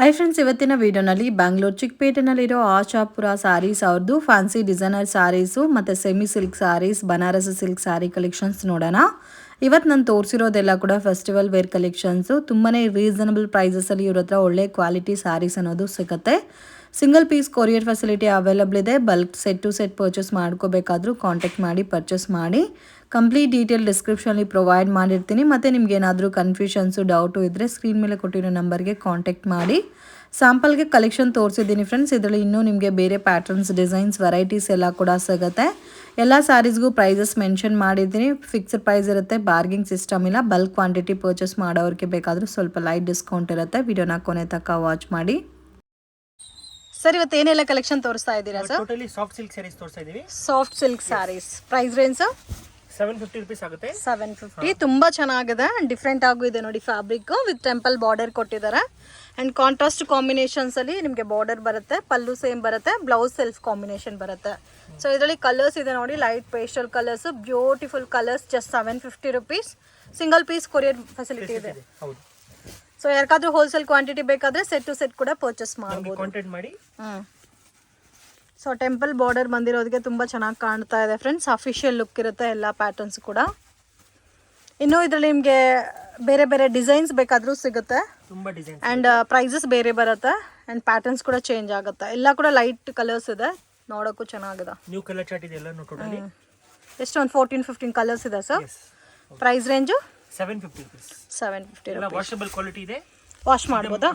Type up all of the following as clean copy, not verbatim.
Hi friends, ಇವತ್ತಿನ ವಿಡಿಯೋನಲ್ಲಿ ಬ್ಯಾಂಗ್ಳೂರ್ ಚಿಕ್ಕಪೇಟೆನಲ್ಲಿರೋ ಆಶಾಪುರ ಸ್ಯಾರೀಸ್ ಅವ್ರದ್ದು ಫ್ಯಾನ್ಸಿ ಡಿಸೈನರ್ ಸ್ಯಾರೀಸು ಮತ್ತು semi silk sarees, Banarasi silk saree collections ನೋಡೋಣ. ಇವತ್ತು ನಾನು ತೋರಿಸಿರೋದೆಲ್ಲ ಕೂಡ ಫೆಸ್ಟಿವಲ್ ವೇರ್ ಕಲೆಕ್ಷನ್ಸು. ತುಂಬಾ ರೀಸನಬಲ್ ಪ್ರೈಸಸಲ್ಲಿ ಇವ್ರ ಹತ್ರ ಒಳ್ಳೆ ಕ್ವಾಲಿಟಿ ಸ್ಯಾರೀಸ್ ಅನ್ನೋದು ಸಿಗುತ್ತೆ. Single piece courier facility available ಇದೆ. Bulk set to set purchase ಮಾಡ್ಕೋಬೇಕಾದ್ರೂ ಕಾಂಟ್ಯಾಕ್ಟ್ ಮಾಡಿ ಪರ್ಚೇಸ್ ಮಾಡಿ. ಕಂಪ್ಲೀಟ್ ಡೀಟೇಲ್ ಡಿಸ್ಕ್ರಿಪ್ಷನಲ್ಲಿ ಪ್ರೊವೈಡ್ ಮಾಡಿರ್ತೀನಿ. ಮತ್ತು ನಿಮ್ಗೆ ಏನಾದರೂ ಕನ್ಫ್ಯೂಷನ್ಸು ಡೌಟು ಇದ್ದರೆ ಸ್ಕ್ರೀನ್ ಮೇಲೆ ಕೊಟ್ಟಿರೋ ನಂಬರ್ಗೆ ಕಾಂಟ್ಯಾಕ್ಟ್ ಮಾಡಿ. ಸ್ಯಾಂಪಲ್ಗೆ ಕಲೆಕ್ಷನ್ ತೋರಿಸಿದ್ದೀನಿ ಫ್ರೆಂಡ್ಸ್. ಇದರಲ್ಲಿ ಇನ್ನೂ ನಿಮಗೆ ಬೇರೆ ಪ್ಯಾಟರ್ನ್ಸ್, ಡಿಸೈನ್ಸ್, ವೆರೈಟೀಸ್ ಎಲ್ಲ ಕೂಡ ಸಿಗುತ್ತೆ. ಎಲ್ಲ ಸ್ಯಾರೀಸ್ಗೂ ಪ್ರೈಸಸ್ ಮೆನ್ಷನ್ ಮಾಡಿದ್ದೀನಿ. ಫಿಕ್ಸ್ಡ್ ಪ್ರೈಸ್ ಇರುತ್ತೆ, ಬಾರ್ಗಿಂಗ್ ಸಿಸ್ಟಮ್ ಇಲ್ಲ. ಬಲ್ಕ್ ಕ್ವಾಂಟಿಟಿ ಪರ್ಚೇಸ್ ಮಾಡೋರಿಗೆ ಬೇಕಾದರೂ ಸ್ವಲ್ಪ ಲೈಟ್ ಡಿಸ್ಕೌಂಟ್ ಇರುತ್ತೆ. ವಿಡಿಯೋನ ಕೊನೆ ತನಕ ವಾಚ್ ಮಾಡಿ. ಸರ್, ಇವತ್ತು ಏನೆಲ್ಲ ಕಲೆಕ್ಷನ್ ತೋರಿಸ್ತಾ ಇದ್ದೀರಾ sir? Totally soft silk saris ತೋರಿಸ್ತಾ ಇದೀವಿ. ಸಾಫ್ಟ್ ಸಿಲ್ಕ್ ಸ್ಯಾರೀಸ್ ಪ್ರೈಸ್ ರೇಂಜ್ 750 rupees ಆಗುತ್ತೆ. 750. ತುಂಬಾ ಚೆನ್ನಾಗಿದೆ. ಡಿಫ್ರೆಂಟ್ ಆಗು ಇದೆ ನೋಡಿ. ಫ್ಯಾಬ್ರಿಕ್ ವಿತ್ ಟೆಂಪಲ್ ಬಾರ್ಡರ್ ಕೊಟ್ಟಿದ್ದಾರೆ. ಅಂಡ್ ಕಾಂಟ್ರಾಸ್ಟ್ ಕಾಂಬಿನೇಷನ್ಸ್ ಅಲ್ಲಿ ನಿಮಗೆ ಬಾರ್ಡರ್ ಬರುತ್ತೆ, ಪಲ್ಲು ಸೇಮ್ ಬರುತ್ತೆ, ಬ್ಲೌಸ್ ಸೆಲ್ಫ್ ಕಾಂಬಿನೇಷನ್ ಬರುತ್ತೆ. ಸೊ ಇದರಲ್ಲಿ ಕಲರ್ಸ್ ಇದೆ ನೋಡಿ, light pastel colours, beautiful colours. Just 750 rupees. Single piece courier facility ಇದೆ. ಸೊ ಯಾರಿಗಾದ್ರೂ ಹೋಲ್ಸೇಲ್ ಕ್ವಾಂಟಿಟಿ ಬೇಕಾದ್ರೆ ಸೆಟ್ ಟು ಸೆಟ್ ಕೂಡ ಪರ್ಚೇಸ್ ಮಾಡಬಹುದು. ಕಾಂಟ್ಯಾಕ್ಟ್ ಮಾಡಿ. ಸೊ ಟೆಂಪಲ್ ಬಾರ್ಡರ್ ಬಂದಿರೋದಕ್ಕೆ ತುಂಬ ಚೆನ್ನಾಗಿ ಕಾಣ್ತಾ ಇದೆ ಫ್ರೆಂಡ್ಸ್. ಅಫಿಷಿಯಲ್ ಲುಕ್ ಇರುತ್ತೆ ಎಲ್ಲ ಪ್ಯಾಟರ್ನ್ಸ್ ಕೂಡ. ಇನ್ನು ಇದರಲ್ಲಿ ನಿಮಗೆ ಬೇರೆ ಬೇರೆ ಡಿಸೈನ್ಸ್ ಬೇಕಾದರೂ ಸಿಗುತ್ತೆ. ತುಂಬಾ ಡಿಸೈನ್ಸ್ ಆ್ಯಂಡ್ ಪ್ರೈಸಸ್ ಬೇರೆ ಬರುತ್ತೆ. ಆ್ಯಂಡ್ ಪ್ಯಾಟರ್ನ್ಸ್ ಕೂಡ ಚೇಂಜ್ ಆಗುತ್ತೆ. ಎಲ್ಲ ಕೂಡ ಲೈಟ್ ಕಲರ್ಸ್ ಇದೆ, ನೋಡೋಕ್ಕೂ ಚೆನ್ನಾಗಿದೆ. ನ್ಯೂ ಕಲರ್ ಚಾರ್ಟ್ ಇದೆ ಎಲ್ಲ ಟೋಟಲಿ. ಎಷ್ಟು ಒಂದು 14-15 ಕಲರ್ಸ್ ಇದೆ ಸರ್. Price range 750 rupees. 750 ಎಲ್ಲ ವಾಷಬಲ್ ಕ್ವಾಲಿಟಿ ಇದೆ. ವಾಶ್ ಮಾಡ್ಬೋದಾ?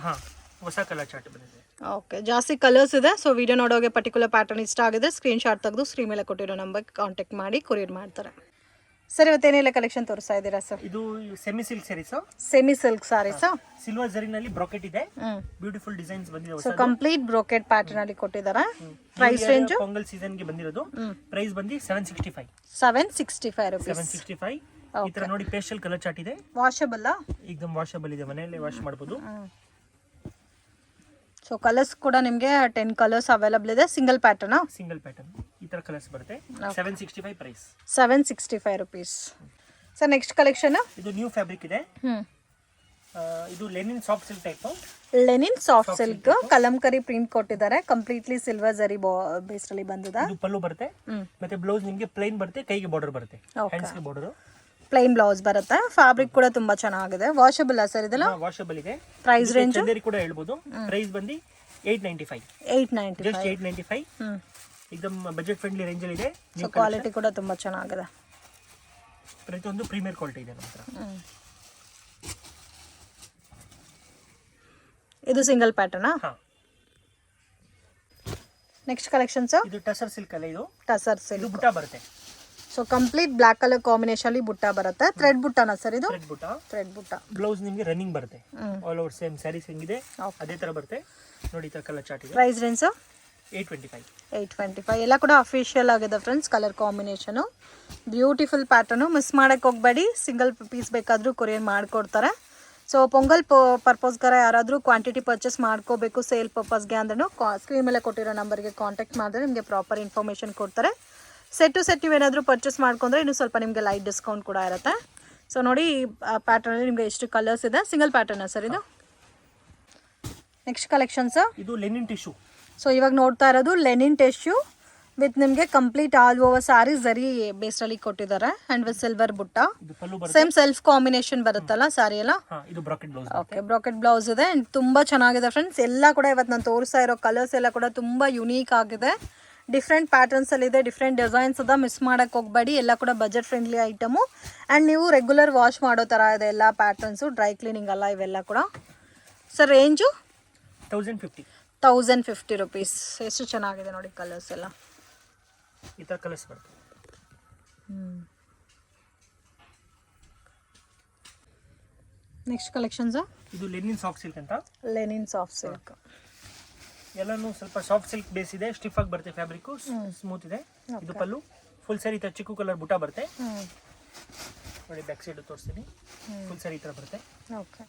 ಹೊಸ ಕಲರ್ ಚಾರ್ಟ್ ಬಂದಿದೆ. ಓಕೆ, ಜಾಸ್ತಿ ಕಲರ್ಸ್ ಇದೆ. ಸೊ ವಿಡಿಯೋ ನೋಡೋಗೆ ಪರ್ಟಿಕ್ಯುಲರ್ ಪ್ಯಾಟರ್ನ್ ಇಷ್ಟ ಆಗಿದೆ, ಸ್ಕ್ರೀನ್ ಶಾಟ್ ತೆಗೆದು ಸ್ಕ್ರೀನ್ ಮೇಲೆ ಕೊಟ್ಟಿರೋ ನಂಬರ್ಗೆ ಕಾಂಟ್ಯಾಕ್ಟ್ ಮಾಡಿ ಕೊರಿಯರ್ ಮಾಡ್ತಾರೆ. ಸರ್, ಇವತ್ತೇನೆಲ್ಲ ಕಲೆಕ್ಷನ್ ತೋರಿಸ್ತಾ ಇದ್ದೀರಾ ಸರ್? ಇದು semi silk saris. Semi silk sarees silver ಜರಿನಲ್ಲಿ ಬ್ರಾಕೆಟ್ ಇದೆ. ಬ್ಯೂಟಿಫುಲ್ ಡಿಸೈನ್ಸ್ ಬಂದಿದೆ. ಸೊ ಕಂಪ್ಲೀಟ್ ಬ್ರೋಕೆಟ್ ಪ್ಯಾಟರ್ನ್ ಅಲ್ಲಿ ಕೊಟ್ಟಿದ್ದಾರೆ. ಪ್ರೈಸ್ ರೇಂಜ್ ಪೊಂಗಲ್ ಸೀಸನ್ ಗೆ ಬಂದಿರೋದು. ಪ್ರೈಸ್ ಬಂದಿ 765. 765 rupees. 765. ಈ ತರ ನೋಡಿ, ಪೇಸ್ಟಲ್ ಕಲರ್ ಚಾರ್ಟ್ ಇದೆ. ವಾಷಬಲ್? ಏಕದಮ್ ವಾಷಬಲ್ ಇದೆ, ಮನೆಯಲ್ಲೇ ವಾಶ್ ಮಾಡಬಹುದು. ಸೊ ಕಲರ್ಸ್ ಕೂಡ ನಿಮಗೆ 10 ಕಲರ್ಸ್ ಅವೈಲಬಲ್ ಇದೆ. ಸಿಂಗಲ್ ಪ್ಯಾಟರ್ನ್ ಈ ತರ ಕಲರ್ಸ್ ಬರುತ್ತೆ. 765 price. 765 rupees. Sir, next collection ಇದು ನ್ಯೂ ಫ್ಯಾಬ್ರಿಕ್ ಇದೆ. ಇದು linen soft silk type. Linen soft silk kalamkari print ಕೊಟ್ಟಿದ್ದಾರೆ. ಕಂಪ್ಲೀಟ್ಲಿ ಸಿಲ್ವರ್ ಜರಿ ಬೇಸ್ ಅಲ್ಲಿ ಬಂದಿದೆ. ಇದು ಪಲ್ಲು ಬರುತ್ತೆ. ಮತ್ತೆ ಬ್ಲೌಸ್ ನಿಮಗೆ ಪ್ಲೇನ್ ಬರುತ್ತೆ, ಕೈಗೆ ಬಾರ್ಡರ್ ಬರುತ್ತೆ. ಹ್ಯಾಂಡ್ಸ್ ಗೆ ಬಾರ್ಡರ್, ಪ್ಲೈನ್ ಬ್ಲೌಸ್ ಬರುತ್ತೆ. ಫ್ಯಾಬ್ರಿಕ್ ಕೂಡ ತುಂಬಾ ಚೆನ್ನಾಗಿದೆ. ವಾಷಬಲ್ ಸರ್ ಇದೆಲ್ಲ? ವಾಷಬಲ್ ಇದೆ. ಪ್ರೈಸ್ ರೇಂಜ್ ಚಂದೇರಿ ಕೂಡ ಹೇಳ್ಬೋದು. ಪ್ರೈಸ್ ಬಂದಿ 895. 895. ಜಸ್ಟ್ 895. ಏಕದಮ್ ಬಜೆಟ್ ಫ್ರೆಂಡ್ಲಿ ರೇಂಜ್ ಅಲ್ಲಿ ಇದೆ. ಸೊ ಕ್ವಾಲಿಟಿ ಕೂಡ ತುಂಬಾ ಚೆನ್ನಾಗಿದೆ. ಪ್ರತಿಯೊಂದು ಪ್ರೀಮಿಯರ್ ಕ್ವಾಲಿಟಿ ಇದೆ ನಮ್ಮ ಹತ್ರ. ಇದು ಸಿಂಗಲ್ ಪ್ಯಾಟರ್ನ್. ನೆಕ್ಸ್ಟ್ ಕಲೆಕ್ಷನ್ಸ್ ಇದು ಟಸರ್ ಸಿಲ್ಕ್ ಅಲ್ಲ. ಇದು ಟಸರ್ ಸಿಲ್ಕ್. ಇದು ಬುಟ್ಟ ಬರುತ್ತೆ. So complete black colour combination ಅಲ್ಲಿ ಬುಟ್ಟ ಬರುತ್ತೆ. ಥ್ರೆಡ್ ಬುಟ್ಟನಾ ಸರ್ ಇದು? ಥ್ರೆಡ್ ಬುಟ್ಟ. ಬ್ಲೌಸ್ ನಿಮಗೆ ರನ್ನಿಂಗ್ ಬರುತ್ತೆ. ಆಲ್ ಓವರ್ ಸೇಮ್ ಸ್ಯಾರೀಸ್ ಹೆಂಗಿದೆ ಅದೇ ತರ ಬರುತ್ತೆ ನೋಡಿ. ಈ ತರ ಕಲರ್ ಚಾರ್ಟ್ ಇದೆ. Price range 825. 825. ಎಲ್ಲ ಕೂಡ ಅಫಿಷಿಯಲ್ ಆಗಿದೆ friends. Colour combination beautiful pattern. Miss ಮಾಡಕ್ಕೆ ಹೋಗಬೇಡಿ. ಸಿಂಗಲ್ ಪೀಸ್ ಬೇಕಾದರೂ ಕೊರಿಯರ್ ಮಾಡಿಕೊಡ್ತಾರೆ. ಸೊ ಪೊಂಗಲ್ ಪರ್ಪಸ್ಗಾರ ಯಾರಾದರೂ ಕ್ವಾಂಟಿಟಿ ಪರ್ಚೇಸ್ ಮಾಡ್ಕೋಬೇಕು ಸೇಲ್ ಪರ್ಪಸ್ಗೆ ಅಂದ್ರೂ ಸ್ಕ್ರೀನ್ ಮೇಲೆ ಕೊಟ್ಟಿರೋ ನಂಬರ್ಗೆ ಕಾಂಟ್ಯಾಕ್ಟ್ ಮಾಡಿದ್ರೆ ನಿಮಗೆ ಪ್ರಾಪರ್ ಇನ್ಫಾರ್ಮೇಷನ್ ಕೊಡ್ತಾರೆ. ಸೆಟ್ ಟು ಸೆಟ್ ನೀವೇನಾದರೂ ಪರ್ಚೇಸ್ ಮಾಡ್ಕೊಂಡ್ರೆ ಇನ್ನೂ ಸ್ವಲ್ಪ ನಿಮಗೆ ಲೈಟ್ ಡಿಸ್ಕೌಂಟ್ ಕೂಡ ಇರುತ್ತೆ. ಸೊ ನೋಡಿ, ಪ್ಯಾಟರ್ನಲ್ಲಿ ನಿಮಗೆ ಎಷ್ಟು ಕಲರ್ಸ್ ಇದೆ. ಸಿಂಗಲ್ ಪ್ಯಾಟರ್ನ್ ಸರ್ ಇದು? ನೆಕ್ಸ್ಟ್ ಕಲೆಕ್ಷನ್ಸ್ ಇದು ಲೆನಿನ್ ಟಿಶ್ಯೂ. ಸೊ ಇವಾಗ ನೋಡ್ತಾ ಇರೋದು ಲೆನಿನ್ ಟಿಶ್ಯೂ ವಿತ್ ನಿಮಗೆ ಕಂಪ್ಲೀಟ್ ಆಲ್ ಓವರ್ ಸ್ಯಾರಿ ಜರಿ ಬೇಸ್ರಲ್ಲಿ ಕೊಟ್ಟಿದ್ದಾರೆ. ಆ್ಯಂಡ್ ವಿತ್ ಸಿಲ್ವರ್ ಬುಟ್ಟ. ಸೇಮ್ ಸೆಲ್ಫ್ ಕಾಂಬಿನೇಷನ್ ಬರುತ್ತಲ್ಲ ಸ್ಯಾರಿ ಎಲ್ಲ. ಓಕೆ, ಬ್ರಾಕೆಟ್ ಬ್ಲೌಸ್ ಇದೆ. ಆ್ಯಂಡ್ ತುಂಬ ಚೆನ್ನಾಗಿದೆ ಫ್ರೆಂಡ್ಸ್. ಎಲ್ಲ ಕೂಡ ಇವತ್ತು ನಾನು ತೋರಿಸ್ತಾ ಇರೋ ಕಲರ್ಸ್ ಎಲ್ಲ ಕೂಡ ತುಂಬ ಯುನೀಕ್ ಆಗಿದೆ. ಡಿಫ್ರೆಂಟ್ ಪ್ಯಾಟರ್ನ್ಸಲ್ಲಿದೆ, ಡಿಫ್ರೆಂಟ್ ಡಿಸೈನ್ಸ್ ಅದ. ಮಿಸ್ ಮಾಡೋಕ್ಕೆ ಹೋಗಬೇಡಿ. ಎಲ್ಲ ಕೂಡ ಬಜೆಟ್ ಫ್ರೆಂಡ್ಲಿ ಐಟಮು. ಆ್ಯಂಡ್ ನೀವು ರೆಗ್ಯುಲರ್ ವಾಶ್ ಮಾಡೋ ಥರ ಇದೆ ಎಲ್ಲ ಪ್ಯಾಟರ್ನ್ಸು. ಡ್ರೈ ಕ್ಲೀನಿಂಗ್ ಅಲ್ಲ ಇವೆಲ್ಲ ಕೂಡ. Sir, range 1050 rupees. ಎಷ್ಟು ಚೆನ್ನಾಗಿದೆ ನೋಡಿ ಕಲರ್ಸ್ ಎಲ್ಲ. ಈ ಥರ ಕಲರ್ಸ್ ಬರುತ್ತೆ. ನೆಕ್ಸ್ಟ್ ಕಲೆಕ್ಷನ್ಸ್ ಇದು ಲೆನಿನ್ ಸಾಫ್ಟ್ ಸಿಲ್ಕ್ ಅಂತ. ಲೆನಿನ್ ಸಾಫ್ಟ್ ಸಿಲ್ಕ್ ಎಲ್ಲಾನು ಸ್ವಲ್ಪ ಸಾಫ್ಟ್ ಸಿಲ್ಕ್ ಬೇಸ್ ಇದೆ. ಸ್ಟಿಫ್ ಆಗಿ ಬರುತ್ತೆ, ಫ್ಯಾಬ್ರಿಕ್ ಸ್ಮೂತ್ ಇದೆ. ಇದು ಪಲ್ಲು ಫುಲ್ ಸ್ಯಾರಿ ತರ ಚಿಕ್ಕು ಕಲರ್ ಬುಟ್ಟ ಬರುತ್ತೆ ನೋಡಿ. ಬ್ಯಾಕ್ ಸೈಡ್ ತೋರಿಸ್ತೀನಿ. ಫುಲ್ ಸ್ಯಾರಿ ತರ ಬರುತ್ತೆ.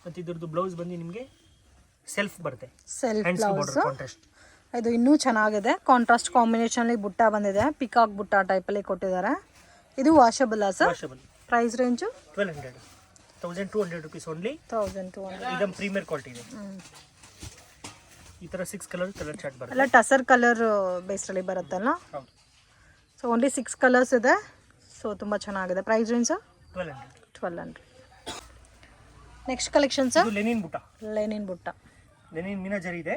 ಮತ್ತೆ ಇದ್ರದ್ದು ಬ್ಲೌಸ್ ಬಂದು ನಿಮಗೆ ಸೆಲ್ಫ್ ಬರುತ್ತೆ. ಕಾಂಟ್ರಾಸ್ಟ್. ಇದು ಇನ್ನೂ ಚೆನ್ನಾಗಿದೆ. ಕಾಂಟ್ರಾಸ್ಟ್ ಕಾಂಬಿನೇಷನ್ ಅಲ್ಲಿ ಬುಟ್ಟ ಬಂದಿದೆ. ಪಿಕಾಕ್ ಬುಟ್ಟ ಟೈಪ್ ಅಲ್ಲಿ ಕೊಟ್ಟಿದ್ದಾರೆ. ಇದು washable sir? Washable. Price range 1200. 1200 rupees only. 1200. ಇದಂ ಪ್ರೀಮಿಯರ್ ಕ್ವಾಲಿಟಿ ಇದೆ. ಈ ಥರ 6 ಕಲರ್ ಚಾರ್ಟ್ ಬರುತ್ತೆ. ಎಲ್ಲ ಟಸರ್ ಕಲರ್ ಬೇಸ್ರಲ್ಲಿ ಬರುತ್ತಲ್ಲ. ಹೌದು. ಸೊ ಓನ್ಲಿ 6 ಕಲರ್ಸ್ ಇದೆ. ಸೊ ತುಂಬ ಚೆನ್ನಾಗಿದೆ. Price range 1200. ನೆಕ್ಸ್ಟ್ ಕಲೆಕ್ಷನ್ಸ್ ಇದು ಲೆನಿನ್ ಬುಟ್ಟ. ಲೆನಿನ್ ಮೀನಾ ಜರಿ ಇದೆ.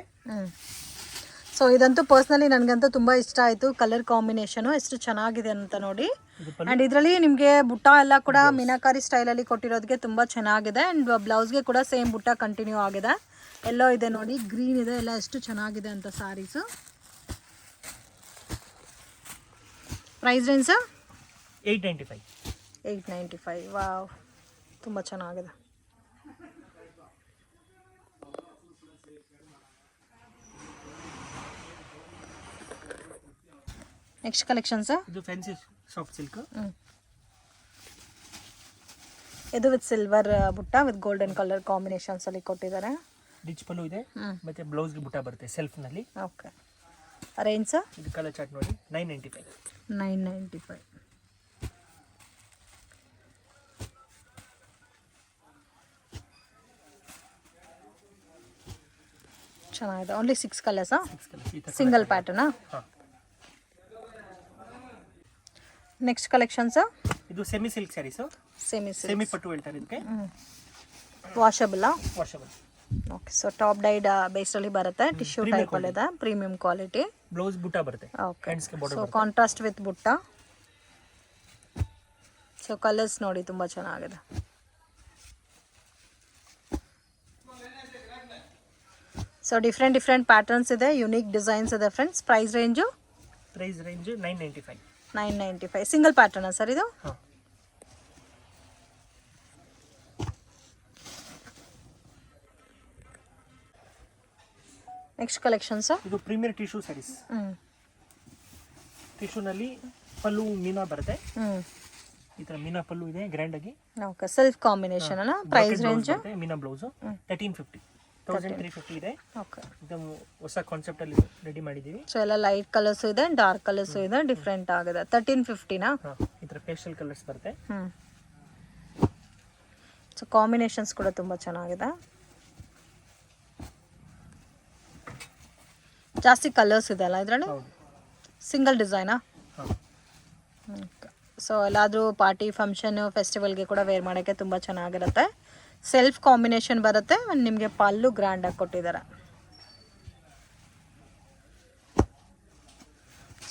ಸೊ ಇದಂತೂ ಪರ್ಸ್ನಲಿ ನನಗಂತೂ ತುಂಬ ಇಷ್ಟ ಆಯಿತು. ಕಲರ್ ಕಾಂಬಿನೇಷನು ಎಷ್ಟು ಚೆನ್ನಾಗಿದೆ ಅಂತ ನೋಡಿ. ಆ್ಯಂಡ್ ಇದರಲ್ಲಿ ನಿಮಗೆ ಬುಟ್ಟ ಎಲ್ಲ ಕೂಡ ಮೀನಾಕಾರಿ ಸ್ಟೈಲಲ್ಲಿ ಕೊಟ್ಟಿರೋದಕ್ಕೆ ತುಂಬ ಚೆನ್ನಾಗಿದೆ. ಆ್ಯಂಡ್ ಬ್ಲೌಸ್ಗೆ ಕೂಡ ಸೇಮ್ ಬುಟ್ಟ ಕಂಟಿನ್ಯೂ ಆಗಿದೆ. ಎಲ್ಲೋ ಇದೆ ನೋಡಿ, ಗ್ರೀನ್ ಇದೆ, ಎಲ್ಲ ಎಷ್ಟು ಚೆನ್ನಾಗಿದೆ ಅಂತ ಸ್ಯಾರೀಸು. Price range 895. ವಾವ್, ತುಂಬ ಚೆನ್ನಾಗಿದೆ. ನೆಕ್ಸ್ಟ್ ಕಲೆಕ್ಷನ್ಸ್ ಇದು ಫ್ಯಾನ್ಸಿ ಸಾಫ್ಟ್ ಸಿಲ್ಕ್. ಇದು ವಿತ್ ಸಿಲ್ವರ್ ಬುಟ್ಟ ವಿತ್ ಗೋಲ್ಡನ್ ಕಲರ್ ಕಾಂಬಿನೇಷನ್ಸ್ ಅಲ್ಲಿ ಕೊಟ್ಟಿದ್ದಾರೆ. ರಿಚ್ ಪಲ್ಲು ಇದೆ ಮತ್ತೆ ಬ್ಲೌಸ್ಗೆ ಬುಟ್ಟ ಬರುತ್ತೆ ಸೆಲ್ಫ್ ನಲ್ಲಿ. ಓಕೆ. ರೇಂಜ್ ಇದು ಕಲರ್ ಚಾರ್ಟ್ ನೋಡಿ 995. ಚೆನ್ನಾಗಿದೆ. ಓನ್ಲಿ 6 ಕಲರ್ಸಾ? ಸಿಂಗಲ್ ಪ್ಯಾಟರ್ನಾ? ನೆಕ್ಸ್ಟ್ ಕಲೆಕ್ಷನ್ಸ್ ಇದು ಸೆಮಿ ಸಿಲ್ಕ್ ಸ್ಯಾರೀಸ್. ಸೆಮಿ ಪಟ್ಟು ಹೇಳ್ತಾರೆ ಇದಕ್ಕೆ. Washable. Okay. So top dyed ಬೇಸ್ಡಲ್ಲಿ ಬರುತ್ತೆ. ಟಿಶ್ಯೂ ಟೈಪ್ ಅಲ್ಲಿ ಇದೆ. Premium quality. ಬ್ಲೌಸ್ ಬುಟ್ಟ ಬರುತ್ತೆ. Okay. So contrast with butta. So colours ನೋಡಿ ತುಂಬ ಚೆನ್ನಾಗಿದೆ. ಸೊ ಡಿಫ್ರೆಂಟ್ ಪ್ಯಾಟರ್ನ್ಸ್ ಇದೆ, ಯುನೀಕ್ ಡಿಸೈನ್ಸ್ ಇದೆ ಫ್ರೆಂಡ್ಸ್. Price range 995. ಸಿಂಗಲ್ ಪ್ಯಾಟರ್ನಾ ಸರ್ ಇದು? ನೆಕ್ಸ್ಟ್ ಕಲೆಕ್ಷನ್ಸ್ ಇದು ಪ್ರೀಮಿಯರ್ ಟಿಶ್ಯೂ ಸ್ಯಾರೀಸ್. ಟಿಶ್ಯೂ ನಲ್ಲಿ ಪಲ್ಲು ಮೀನಾ ಬರುತ್ತೆ. ಈ ತರ ಮೀನಾ ಪಲ್ಲು ಇದೆ ಗ್ರ್ಯಾಂಡ್ ಆಗಿ. ಓಕೆ. ಸೆಲ್ಫ್ ಕಾಂಬಿನೇಷನ್ ಅಲ್ಲ. ಪ್ರೈಸ್ ರೇಂಜ್ ಮೀನಾ ಬ್ಲೌಸ್ 1350 ಇದೆ. ಓಕೆ. ಇದನ್ನು ಹೊಸ ಕಾನ್ಸೆಪ್ಟ್ ಅಲ್ಲಿ ರೆಡಿ ಮಾಡಿದೀವಿ. ಸೊ ಎಲ್ಲ ಲೈಟ್ ಕಲರ್ಸ್ ಇದೆ, ಡಾರ್ಕ್ ಕಲರ್ಸ್ ಇದೆ, ಡಿಫ್ರೆಂಟ್ ಆಗಿದೆ. 1350 ನಾ? ಈ ತರ ಪೇಸ್ಟಲ್ ಕಲರ್ಸ್ ಬರುತ್ತೆ. ಸೊ ಕಾಂಬಿನೇಷನ್ಸ್ ಕೂಡ ತುಂಬ ಚೆನ್ನಾಗಿದೆ. ಜಾಸ್ತಿ ಕಲರ್ಸ್ ಇದೆ ಅಲ್ಲ ಇದರಲ್ಲಿ? ಸಿಂಗಲ್ ಡಿಸೈನಾ? ಸೊ ಎಲ್ಲಾದರೂ ಪಾರ್ಟಿ ಫಂಕ್ಷನ್ ಫೆಸ್ಟಿವಲ್ಗೆ ಕೂಡ ವೇರ್ ಮಾಡೋಕ್ಕೆ ತುಂಬ ಚೆನ್ನಾಗಿರುತ್ತೆ. ಸೆಲ್ಫ್ ಕಾಂಬಿನೇಷನ್ ಬರುತ್ತೆ. ನಿಮಗೆ ಪಲ್ಲು ಗ್ರ್ಯಾಂಡಾಗಿ ಕೊಟ್ಟಿದ್ದಾರೆ.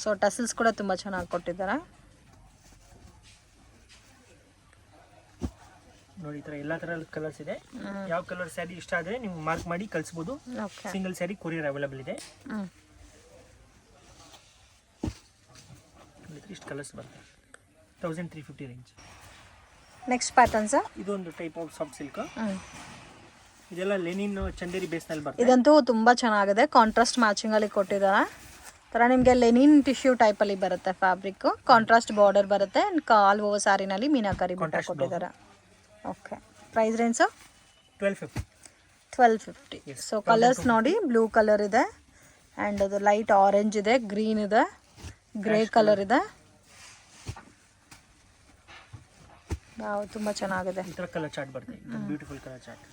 ಸೊ ಟಸಲ್ಸ್ ಕೂಡ ತುಂಬ ಚೆನ್ನಾಗಿ ಕೊಟ್ಟಿದ್ದಾರೆ ನೋಡಿ. ಈ ತರ ಎಲ್ಲಾ ತರ ಕಲರ್ಸ್ ಇದೆ. ಯಾವ ಕಲರ್ ಸ್ಯಾರಿ ಇಷ್ಟ ಆದ್ರೆ ನೀವು ಮಾರ್ಕ್ ಮಾಡಿ ಕಳಿಸಬಹುದು. ಸಿಂಗಲ್ ಸ್ಯಾರಿ ಕೊರಿಯರ್ ಅವೈಲೇಬಲ್ ಇದೆ. ಇಷ್ಟು ಕಲರ್ಸ್ ಬರುತ್ತೆ. 1350 ರೇಂಜ್. ನೆಕ್ಸ್ಟ್ ಪ್ಯಾಟರ್ನ್ಸ್ ಇದೊಂದು ಟೈಪ್ ಆಫ್ ಸಾಫ್ಟ್ ಸಿಲ್ಕ್. ಇದೆಲ್ಲ ಲೆನಿನ್ ಚಂದೇರಿ ಬೇಸ್ ನಲ್ಲಿ ಬರುತ್ತೆ. ಇದಂತೂ ತುಂಬಾ ಚೆನ್ನಾಗಿದೆ. ಕಾಂಟ್ರಾಸ್ಟ್ ಮ್ಯಾಚಿಂಗ್ ಅಲ್ಲಿ ಕೊಟ್ಟಿದ್ದಾರೆ. ತರ ನಿಮಗೆ ಲೆನಿನ್ ಟಿಶ್ಯೂ ಟೈಪ್ ಅಲ್ಲಿ ಬರುತ್ತೆ ಫ್ಯಾಬ್ರಿಕ್. ಕಾಂಟ್ರಾಸ್ಟ್ ಬಾರ್ಡರ್ ಬರುತ್ತೆ. ಆಲ್ ಓವರ್ ಸ್ಯಾರಿನಲ್ಲಿ ಮೀನಾಕಾರಿ ಬುಟ್ಟ ಕೊಟ್ಟಿದ್ದಾರೆ. Okay. Price range 1250. So colours ನೋಡಿ, ಬ್ಲೂ ಕಲರ್ ಇದೆ ಆ್ಯಂಡ್ ಅದು ಲೈಟ್ ಆರೆಂಜ್ ಇದೆ, ಗ್ರೀನ್ ಇದೆ, ಗ್ರೇ ಕಲರ್ ಇದೆ. ತುಂಬ ಚೆನ್ನಾಗಿದೆ. ಈ ತರ ಕಲರ್ ಚಾರ್ಟ್ ಬರುತ್ತೆ. Beautiful colour chart.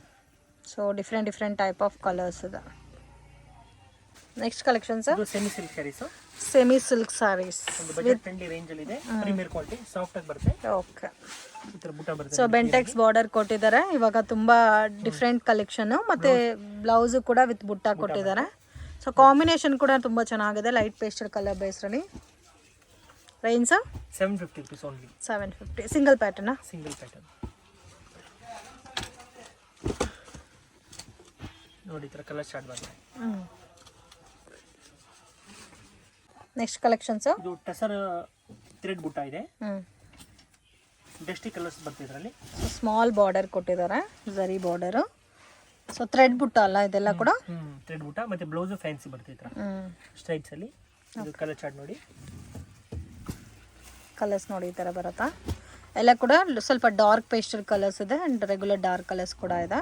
So different type of colours ಇದೆ. ನೆಕ್ಸ್ಟ್ ಕಲೆಕ್ಷನ್ಸ್ ಇದು semi silk saris. Semi silk saris budget friendly range ಅಲ್ಲಿ ಇದೆ. ಪ್ರೀಮಿಯರ್ ಕ್ವಾಲಿಟಿ, ಸಾಫ್ಟ್ ಆಗಿ ಬರುತ್ತೆ. ಓಕೆ. ಈ ತರ ಬುಟ್ಟ ಬರುತ್ತೆ. ಸೊ ಬೆಂಟೆಕ್ಸ್ ಬಾರ್ಡರ್ ಕೊಟ್ಟಿದ್ದಾರೆ. ಇವಾಗ ತುಂಬಾ ಡಿಫ್ರೆಂಟ್ ಕಲೆಕ್ಷನ್. ಮತ್ತೆ ಬ್ಲೌಸ್ ಕೂಡ ವಿತ್ ಬುಟ್ಟ ಕೊಟ್ಟಿದ್ದಾರೆ. ಸೊ ಕಾಂಬಿನೇಷನ್ ಕೂಡ ತುಂಬಾ ಚೆನ್ನಾಗಿದೆ. ಲೈಟ್ ಪೇಸ್ಟಲ್ ಕಲರ್ ಬೇಸ್ರಲ್ಲಿ. Range 750 rupees only. 750. Single pattern? Single pattern. ನೋಡಿ ಈ ತರ ಕಲರ್ ಚಾರ್ಟ್ ಬರುತ್ತೆ. ನೆಕ್ಸ್ಟ್ ಕಲೆಕ್ಷನ್ಸ್ ಇದು ಟಸರ್ ಥ್ರೆಡ್ ಬುಟ್ಟ ಇದೆ. ಡಸ್ಟಿ ಕಲರ್ಸ್ ಬರುತ್ತೆ ಇದರಲ್ಲಿ. ಸ್ಮಾಲ್ ಬಾರ್ಡರ್ ಕೊಟ್ಟಿದ್ದಾರೆ, ಝರಿ ಬಾರ್ಡರ್. ಸೊ ಥ್ರೆಡ್ ಬುಟ್ಟ ಅಲ್ಲ ಇದೆಲ್ಲ ಕೂಡ? ಥ್ರೆಡ್ ಬುಟ್ಟ ಮತ್ತೆ ಬ್ಲೌಸ್ ಫ್ಯಾನ್ಸಿ ಬರುತ್ತೆ ಈ ತರ ಸ್ಟ್ರೈಪ್ಸ್ ಅಲ್ಲಿ. ಇದು ಕಲರ್ ಚಾರ್ಟ್ ನೋಡಿ. ಕಲರ್ಸ್ ನೋಡಿ ಈ ಥರ ಬರುತ್ತಾ. ಎಲ್ಲ ಕೂಡ ಸ್ವಲ್ಪ ಡಾರ್ಕ್ ಪೇಸ್ಟಲ್ ಕಲರ್ಸ್ ಇದೆ ಆ್ಯಂಡ್ ರೆಗ್ಯುಲರ್ ಡಾರ್ಕ್ ಕಲರ್ಸ್ ಕೂಡ ಇದೆ.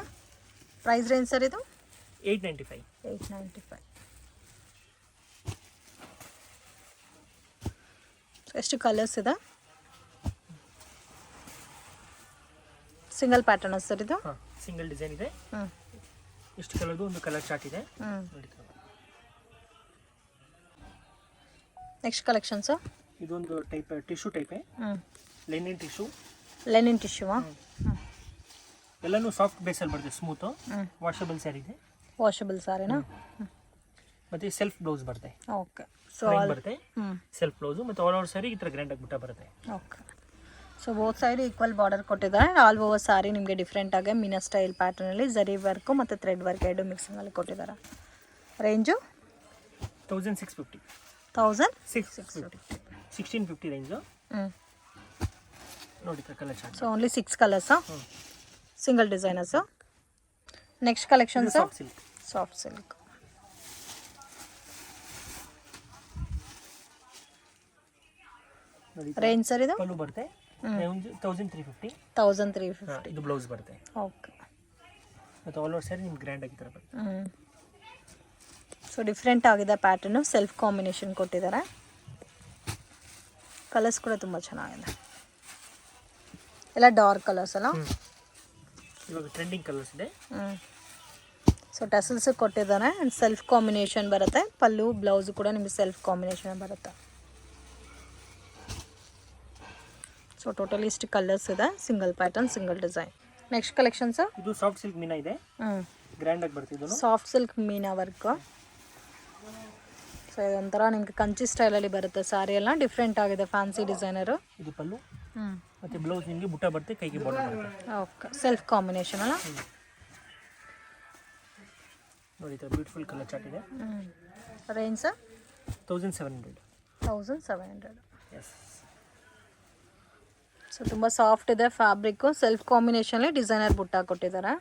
ಪ್ರೈಸ್ ರೇಂಜ್ ಸರ್ ಇದು? 895. ಎಷ್ಟು ಕಲರ್ಸ್ ಇದೆ? ಸಿಂಗಲ್ ಪ್ಯಾಟರ್ನ್ ಸರ್ ಇದು? ಸಿಂಗಲ್ ಡಿಸೈನ್ ಇದೆ. ಇಷ್ಟು ಕಲರ್ದು ಒಂದು ಕಲರ್ ಚಾರ್ಟ್ ಇದೆ ನೋಡಿ. ನೆಕ್ಸ್ಟ್ ಕಲೆಕ್ಷನ್ಸು ಇದೊಂದು ಟೈಪ್ ಟಿಶ್ಯೂ ಟೈಪೇ, ಲೆನಿನ್ ಟಿಶ್ಯೂ. ಲೆನಿನ್ ಟಿಶ್ಯೂವಾ? ಎಲ್ಲನೂ ಸಾಫ್ಟ್ ಬೇಸಲ್ಲಿ ಬರುತ್ತೆ, ಸ್ಮೂತು. ವಾಷಬಲ್ ಸ್ಯಾರಿ ಇದೆ. ವಾಷಬಲ್ ಸಾರಿನಾ? ಮತ್ತೆ ಸೆಲ್ಫ್ ಬ್ಲೌಸ್ ಬರುತ್ತೆ. ಓಕೆ. ಸೊ ಬರುತ್ತೆ ಸೆಲ್ಫ್ ಬ್ಲೌಸು, ಮತ್ತು ಆಲ್ ಓವರ್ ಸ್ಯಾರಿ ಈ ಥರ ಗ್ರ್ಯಾಂಡ್ ಆಗಿ ಬುಟ್ಟ ಬರುತ್ತೆ. Okay. So both side equal border ಕೊಟ್ಟಿದ್ದಾರೆ. ಆಲ್ ಓವರ್ ಸಾರಿ ನಿಮಗೆ ಡಿಫ್ರೆಂಟ್ ಆಗಿ ಮೀನಾ ಸ್ಟೈಲ್ ಪ್ಯಾಟರ್ನಲ್ಲಿ ಜರಿ ವರ್ಕು ಮತ್ತು ಥ್ರೆಡ್ ವರ್ಕ್ ಎರಡು ಮಿಕ್ಸಿಂಗಲ್ಲಿ ಕೊಟ್ಟಿದ್ದಾರೆ. ರೇಂಜು 1650. 1650. 1650 ರೇಂಜು. ನೋಡಿ ಕಲರ್ ಚಾರ್ಟ್. ಸೊ ಓನ್ಲಿ 6 ಕಲರ್ಸಾ? Single designers. Next collections soft silk. Soft silk. Range sir ಇದು? ಪಲ್ಲು ಬರುತ್ತೆ 1350. 1350. ಇದು ಬ್ಲೌಸ್ ಬರುತ್ತೆ. ಓಕೆ. ಮತ್ತು ಆಲ್ ಓವರ್ ಸ್ಯಾರಿ ನಿಮ್ಗೆ ಗ್ರ್ಯಾಂಡ್ ಆಗಿ ಥರ ಬರುತ್ತೆ. ಸೊ ಡಿಫ್ರೆಂಟ್ ಆಗಿದೆ ಪ್ಯಾಟರ್ನು, ಸೆಲ್ಫ್ ಕಾಂಬಿನೇಷನ್ ಕೊಟ್ಟಿದ್ದಾರೆ. ಕಲರ್ಸ್ ಕೂಡ ತುಂಬ ಚೆನ್ನಾಗಿದೆ, ಎಲ್ಲ ಡಾರ್ಕ್ ಕಲರ್ಸ್ ಅಲ್ಲ? ಇವಾಗ ಟ್ರೆಂಡಿಂಗ್ ಕಲರ್ಸ್ ಇದೆ. ಸೊ ಟಸಲ್ಸ್ ಕೊಟ್ಟಿದ್ದಾರೆ ಆ್ಯಂಡ್ ಸೆಲ್ಫ್ ಕಾಂಬಿನೇಷನ್ ಬರುತ್ತೆ. ಪಲ್ಲು ಬ್ಲೌಸು ಕೂಡ ನಿಮಗೆ ಸೆಲ್ಫ್ ಕಾಂಬಿನೇಷನ್ ಬರುತ್ತೆ. ಸೊ ಟೋಟಲಿ ಇಷ್ಟು ಕಲರ್ಸ್ ಇದೆ, single pattern single design. Next collections ಇದು ಸಾಫ್ಟ್ ಸಿಲ್ಕ್ ಮೀನಾ ಇದೆ, ಗ್ರ್ಯಾಂಡ್ ಆಗಿ ಬರ್ತಿದ್ದು. ಸಾಫ್ಟ್ ಸಿಲ್ಕ್ ಮೀನಾ ವರ್ಕ್. ಸೊ ಇದೊಂಥರ ನಿಮಗೆ ಕಂಚಿ ಸ್ಟೈಲಲ್ಲಿ ಬರುತ್ತೆ ಸಾರಿ ಎಲ್ಲ, ಡಿಫ್ರೆಂಟ್ ಆಗಿದೆ, ಫ್ಯಾನ್ಸಿ ಡಿಸೈನರು. ಇದು ಪಲ್ಲು ಮತ್ತು ಬ್ಲೌಸ್ ನಿಮಗೆ ಬುಟ್ಟ ಬರುತ್ತೆ, ಕೈಗೆ ಬಾರ್ಡರ್ ಬರುತ್ತೆ. ಓಕೆ. ಸೆಲ್ಫ್ ಕಾಂಬಿನೇಷನ್ ಅಲ್ಲ? ನೋಡಿ ಈ ಥರ ಬ್ಯೂಟಿಫುಲ್ ಕಲರ್ ಚಾರ್ಟ್ ಇದೆ. Range sir? 1700. 1700. ಎಸ್. ಸೊ ತುಂಬ ಸಾಫ್ಟ್ ಇದೆ ಫ್ಯಾಬ್ರಿಕ್ಕು, ಸೆಲ್ಫ್ ಕಾಂಬಿನೇಷನಲ್ಲಿ ಡಿಸೈನರ್ ಬುಟ್ಟ ಕೊಟ್ಟಿದ್ದಾರೆ.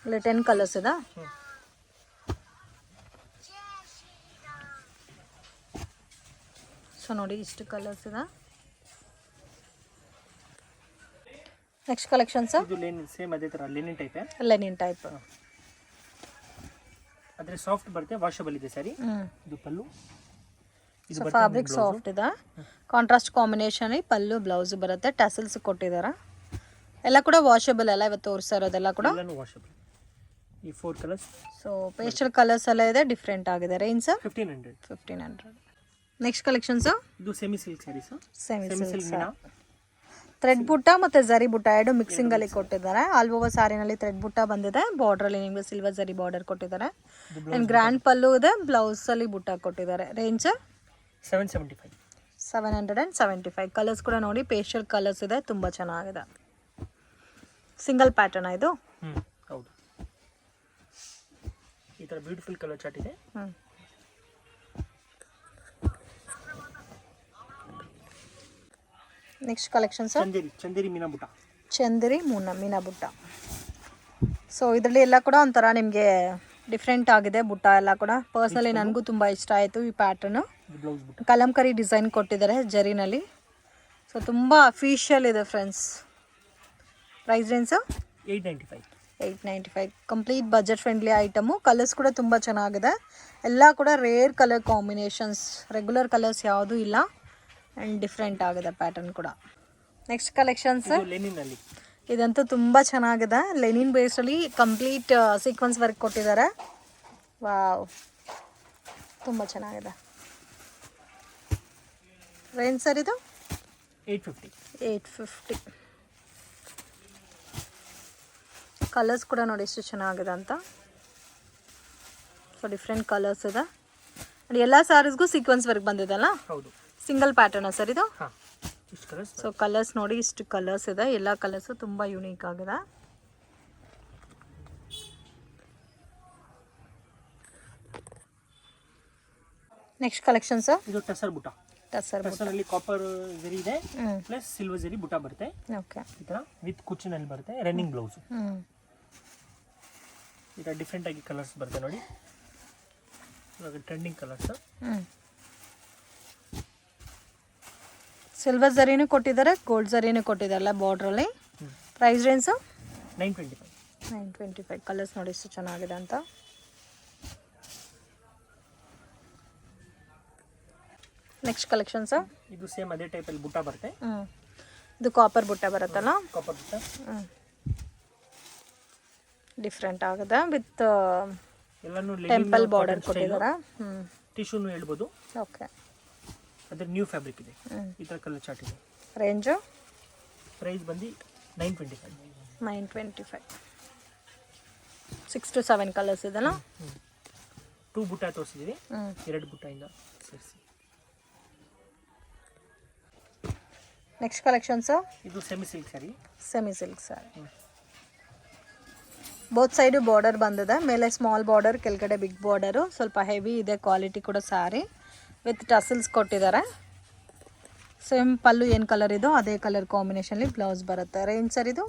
ಇಲ್ಲಿ 10 ಕಲರ್ಸ್ ಇದೆ. ಸೊ ನೋಡಿ ಇಷ್ಟು ಕಲರ್ಸ್ ಇದೆ. ನೆಕ್ಸ್ಟ್ ಕಲೆಕ್ಷನ್ಸ್ ಇದು ಲೆನಿನ್, ಸೇಮ್ ಅದೇ ಥರ ಲೆನಿನ್ ಟೈಪೇ. Linen type. ಆದರೆ ಸಾಫ್ಟ್ ಬರುತ್ತೆ, ವಾಷಬಲ್ ಇದೆ ಸ್ಯಾರಿ. ಇದು ಪಲ್ಲು. ಸೊ ಫ್ಯಾಬ್ರಿಕ್ ಸಾಫ್ಟ್ ಇದೆ, ಕಾಂಟ್ರಾಸ್ಟ್ ಕಾಂಬಿನೇಷನ್ ಪಲ್ಲು ಬ್ಲೌಸ್ ಬರುತ್ತೆ, ಟಸಲ್ಸ್ ಕೊಟ್ಟಿದ್ದಾರೆ. ಎಲ್ಲ ಕೂಡ ವಾಷಬಲ್ ಅಲ್ಲ ಇವತ್ತು ತೋರಿಸ್ತಾ ಇರೋದೆಲ್ಲ ಕೂಡ? ಎಲ್ಲನೂ ವಾಷಬಲ್. ಈ 4 ಕಲರ್ಸ್. ಸೊ ಪೇಸ್ಟಲ್ ಕಲರ್ಸ್ ಎಲ್ಲ ಇದೆ, ಡಿಫ್ರೆಂಟ್ ಆಗಿದೆ. Range sir? 1500. 1500. ನೆಕ್ಸ್ಟ್ ಕಲೆಕ್ಷನ್ಸ್ ಇದು semi silk saris. Semi silk thread butta ಮತ್ತು ಜರಿ ಬುಟ್ಟ ಎರಡು ಮಿಕ್ಸಿಂಗಲ್ಲಿ ಕೊಟ್ಟಿದ್ದಾರೆ. ಆಲ್ ಓವರ್ ಸಾರಿನಲ್ಲಿ ಥ್ರೆಡ್ ಬುಟ್ಟ ಬಂದಿದೆ, ಬಾರ್ಡ್ರಲ್ಲಿ ನಿಮಗೆ ಸಿಲ್ವರ್ ಜರಿ ಬಾರ್ಡರ್ ಕೊಟ್ಟಿದ್ದಾರೆ. ಆ್ಯಂಡ್ ಗ್ರ್ಯಾಂಡ್ ಪಲ್ಲು ಇದೆ, ಬ್ಲೌಸಲ್ಲಿ ಬುಟ್ಟ ಕೊಟ್ಟಿದ್ದಾರೆ. ರೇಂಜ್ 775. 775. ಕಲರ್ಸ್ ಕೂಡ ನೋಡಿ ಪೇಸ್ಟಲ್ ಕಲರ್ಸ್ ಇದೆ, ತುಂಬ ಚೆನ್ನಾಗಿದೆ. ಸಿಂಗಲ್ ಪ್ಯಾಟರ್ನ್ ಇದು? ಹೌದು. ಈ ಥರ ಬ್ಯೂಟಿಫುಲ್ ಕಲರ್ ಚಾರ್ಟ್ ಇದೆ. ನೆಕ್ಸ್ಟ್ ಕಲೆಕ್ಷನ್ಸ್ ಚಂದೇರಿ ಮೀನಾ ಬುಟ್ಟ. ಚಂದೇರಿ ಮೀನಾ ಬುಟ್ಟ. ಸೊ ಇದರಲ್ಲಿ ಎಲ್ಲ ಕೂಡ ಒಂಥರ ನಿಮಗೆ ಡಿಫ್ರೆಂಟ್ ಆಗಿದೆ ಬುಟ್ಟ ಎಲ್ಲ ಕೂಡ. ಪರ್ಸ್ನಲಿ ನನಗೂ ತುಂಬ ಇಷ್ಟ ಆಯಿತು ಈ ಪ್ಯಾಟರ್ನು. ಕಲಂಕರಿ ಡಿಸೈನ್ ಕೊಟ್ಟಿದ್ದಾರೆ ಜರಿನಲ್ಲಿ. ಸೊ ತುಂಬ ಅಫಿಷಿಯಲ್ ಇದೆ friends. Price range 895. 895. Complete budget friendly item. Colours ಕೂಡ ತುಂಬ ಚೆನ್ನಾಗಿದೆ, ಎಲ್ಲ ಕೂಡ rare colour combinations, regular colours ಯಾವುದೂ ಇಲ್ಲ ಆ್ಯಂಡ್ ಡಿಫ್ರೆಂಟ್ ಆಗಿದೆ ಪ್ಯಾಟರ್ನ್ ಕೂಡ. ನೆಕ್ಸ್ಟ್ ಕಲೆಕ್ಷನ್ಸ್ ಲೆನಿನಲ್ಲಿ. ಇದಂತೂ ತುಂಬ ಚೆನ್ನಾಗಿದೆ, ಲೆನಿನ್ ಬೇಸಲ್ಲಿ ಕಂಪ್ಲೀಟ್ ಸೀಕ್ವೆನ್ಸ್ ವರ್ಕ್ ಕೊಟ್ಟಿದ್ದಾರೆ. ವಾವ್, ತುಂಬ ಚೆನ್ನಾಗಿದೆ. ರೇಂಜ್ ಸರ್ ಇದು? 850. 850. ಕಲರ್ಸ್ ಕೂಡ ನೋಡಿ ಎಷ್ಟು ಚೆನ್ನಾಗಿದೆ ಅಂತ. ಸೊ ಡಿಫ್ರೆಂಟ್ ಕಲರ್ಸ್ ಇದೆ. ಎಲ್ಲ ಸ್ಯಾರೀಸ್ಗೂ ಸೀಕ್ವೆನ್ಸ್ ವರ್ಕ್ ಬಂದಿದೆಲ್ಲ? ಹೌದು. ಸಿಂಗಲ್ ಪ್ಯಾಟರ್ನಾ ಸರ್ ಇದು? ಹಾಂ, ಇಷ್ಟು ಕಲರ್ಸ್. ಸೊ ಕಲರ್ಸ್ ನೋಡಿ ಇಷ್ಟು ಕಲರ್ಸ್ ಇದೆ, ಎಲ್ಲ ಕಲರ್ಸು ತುಂಬ ಯುನೀಕ್ ಆಗಿದೆ. ನೆಕ್ಸ್ಟ್ ಕಲೆಕ್ಷನ್ಸ್ ಇದು ಟಸರ್ ಬುಟ್ಟ. ಟಸರಲ್ಲಿ ಕಾಪರ್ ಜರಿ ಇದೆ ಪ್ಲಸ್ ಸಿಲ್ವರ್ ಜರಿ ಬುಟ್ಟ ಬರುತ್ತೆ. ಓಕೆ. ಈ ಥರ ವಿತ್ ಕುಚ್ಚಿನಲ್ಲಿ ಬರುತ್ತೆ, ರನ್ನಿಂಗ್ ಬ್ಲೌಸು. ಈ ಥರ ಡಿಫ್ರೆಂಟ್ ಆಗಿ ಕಲರ್ಸ್ ಬರುತ್ತೆ ನೋಡಿ, ಇವಾಗ ಟ್ರೆಂಡಿಂಗ್ ಕಲರ್ಸ್. ಸಿಲ್ವರ್ ಜರಿನೂ ಕೊಟ್ಟಿದ್ದಾರೆ, ಗೋಲ್ಡ್ ಜರಿನೂ ಕೊಟ್ಟಿದ್ದಾರಲ್ಲ ಬಾರ್ಡ್ರಲ್ಲಿ. Price range 925. 925. ಕಲರ್ಸ್ ನೋಡಿ ಎಷ್ಟು ಚೆನ್ನಾಗಿದೆ ಅಂತ. ನೆಕ್ಸ್ಟ್ ಕಲೆಕ್ಷನ್ಸ್ ಇದು ಸೇಮ್ ಅದೇ ಟೈಪಲ್ಲಿ ಬುಟ್ಟ ಬರುತ್ತೆ. ಇದು ಕಾಪರ್ ಬುಟ್ಟ ಬರುತ್ತಲ್ಲ? ಕಾಪರ್ ಬುಟ್ಟ. ಡಿಫ್ರೆಂಟ್ ಆಗಿದೆ ವಿತ್ ಎಲ್ಲಾನು ಟೆಂಪಲ್ ಬಾರ್ಡರ್ ಕೊಟ್ಟಿದ್ದಾರಾ. ಟಿಶ್ಯೂನು ಹೇಳ್ಬೋದು. ಓಕೆ. ಅದ್ರ ನ್ಯೂ ಫ್ಯಾಬ್ರಿಕ್ ಇದೆ. ಈ ಥರ ಕಲರ್ ಚಾರ್ಟ್ ಇದೆ. ರೇಂಜು ಪ್ರೈಸ್ ಬಂದು 925. 925. 6 to 7 ಕಲರ್ಸ್ ಇದೆಲ್ಲ. 2 ಬುಟ್ಟ ತೋರಿಸಿದ್ದೀವಿ, 2 ಬುಟ್ಟದಿಂದ ಸೇರಿಸಿ. ನೆಕ್ಸ್ಟ್ ಕಲೆಕ್ಷನ್ಸ್ ಇದು semi silk sari. Semi silk sari. Both side border ಬಂದಿದೆ, ಮೇಲೆ ಸ್ಮಾಲ್ ಬಾರ್ಡರ್, ಕೆಳಗಡೆ ಬಿಗ್ ಬಾರ್ಡರು. ಸ್ವಲ್ಪ ಹೆವಿ ಇದೆ, ಕ್ವಾಲಿಟಿ ಕೂಡ ಸ್ಯಾರಿ ವಿತ್ ಟಸಲ್ಸ್ ಕೊಟ್ಟಿದ್ದಾರೆ. ಸೇಮ್ ಪಲ್ಲು ಏನು ಕಲರ್ ಇದೋ ಅದೇ ಕಲರ್ ಕಾಂಬಿನೇಷನ್ಲಿ ಬ್ಲೌಸ್ ಬರುತ್ತೆ. ರೇಂಜ್ ಸರ್ ಇದು